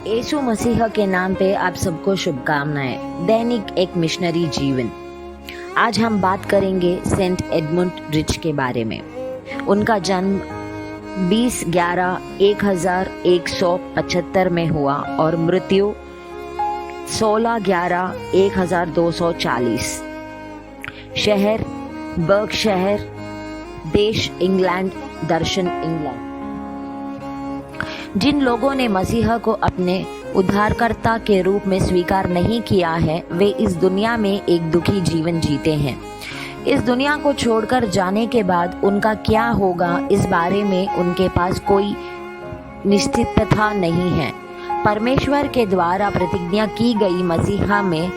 यीशु मसीह के नाम पे आप सबको शुभकामनाएं। दैनिक एक मिशनरी जीवन। आज हम बात करेंगे सेंट एडमंड रिच के बारे में। उनका जन्म 20/11/1175 में हुआ और मृत्यु 16/11/1240। शहर बर्कशायर, देश इंग्लैंड, दर्शन इंग्लैंड। जिन लोगों ने मसीह को अपने उद्धारकर्ता के रूप में स्वीकार नहीं किया है, वे इस दुनिया में एक दुखी जीवन जीते हैं। इस दुनिया को छोड़कर जाने के बाद उनका क्या होगा, इस बारे में उनके पास कोई निश्चितता नहीं है। परमेश्वर के द्वारा प्रतिज्ञा की गई मसीहा में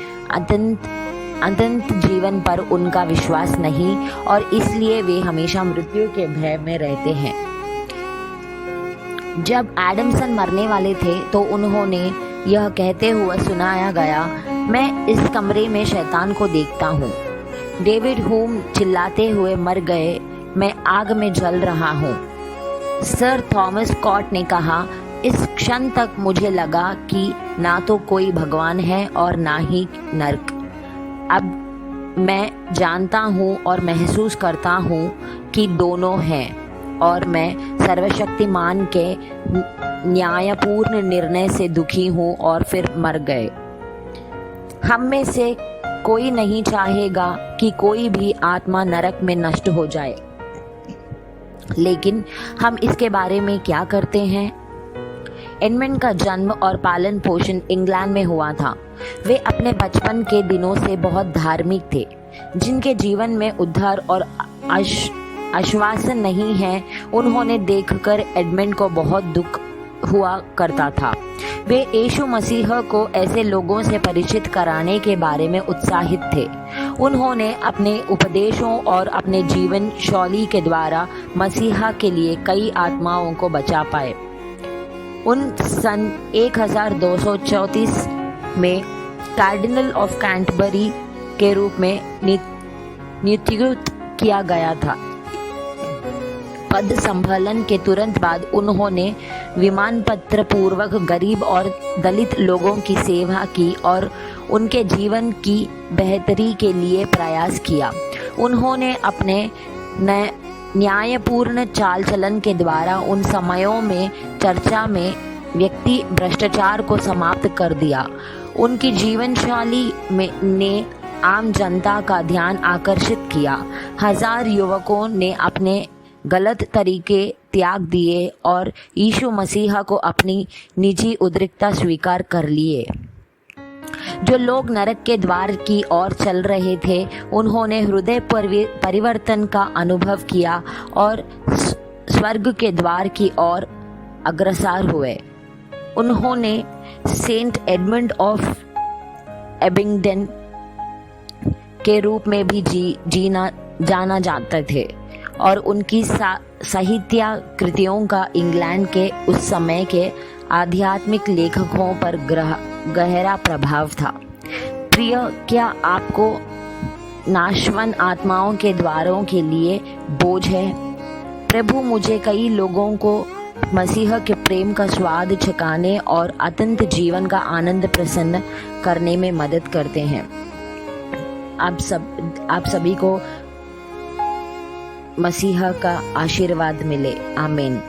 अनंत जीवन पर उनका विश्वास नहीं और इसलिए वे हमेशा मृत्यु के भय में रहते हैं। जब एडमसन मरने वाले थे तो उन्होंने यह कहते हुए सुनाया गया, मैं इस कमरे में शैतान को देखता हूँ। डेविड ह्यूम चिल्लाते हुए मर गए, मैं आग में जल रहा हूँ। सर थॉमस कॉट ने कहा, इस क्षण तक मुझे लगा कि ना तो कोई भगवान है और ना ही नरक। अब मैं जानता हूँ और महसूस करता हूँ कि दोनों हैं और मैं सर्वशक्तिमान के न्यायपूर्ण निर्णय से दुखी हूँ। और फिर मर गए। हम में से कोई नहीं चाहेगा कि कोई भी आत्मा नरक में नष्ट हो जाए, लेकिन हम इसके बारे में क्या करते हैं? एडमंड का जन्म और पालन पोषण इंग्लैंड में हुआ था। वे अपने बचपन के दिनों से बहुत धार्मिक थे। जिनके जीवन में उद्धार और आश्वासन नहीं है, उन्होंने देखकर एडमंड को बहुत दुख हुआ करता था। वे यीशु मसीह को ऐसे लोगों से परिचित कराने के बारे में उत्साहित थे। उन्होंने अपने उपदेशों और अपने जीवन शैली के द्वारा मसीहा के लिए कई आत्माओं को बचा पाए। उन सन 1234 में कार्डिनल ऑफ कैंटरबरी के रूप में नियुक्त किया गया था। पद संभालन के तुरंत बाद उन्होंने विमानपत्र पूर्वक गरीब और दलित लोगों की सेवा की और उनके जीवन की बेहतरी के लिए प्रयास किया। उन्होंने अपने न्यायपूर्ण चाल चलन के द्वारा उन समयों में चर्चा में व्यक्ति भ्रष्टाचार को समाप्त कर दिया। उनकी जीवन शैली ने आम जनता का ध्यान आकर्षित किया। हजार युवकों ने अपने गलत तरीके त्याग दिए और यीशु मसीह को अपनी निजी उद्रिक्तता स्वीकार कर लिए। जो लोग नरक के द्वार की ओर चल रहे थे, उन्होंने हृदय परिवर्तन का अनुभव किया और स्वर्ग के द्वार की ओर अग्रसर हुए। उन्होंने सेंट एडमंड ऑफ एबिंगडन के रूप में भी जाना जाते थे और उनकी साहित्य कृतियों का इंग्लैंड के उस समय के आध्यात्मिक लेखकों पर गहरा प्रभाव था। प्रिय, क्या आपको नाशवान आत्माओं के द्वारों के लिए बोझ है? प्रभु मुझे कई लोगों को मसीह के प्रेम का स्वाद चखाने और अनंत जीवन का आनंद प्रसन्न करने में मदद करते हैं। आप सभी को मसीह का आशीर्वाद मिले। आमीन।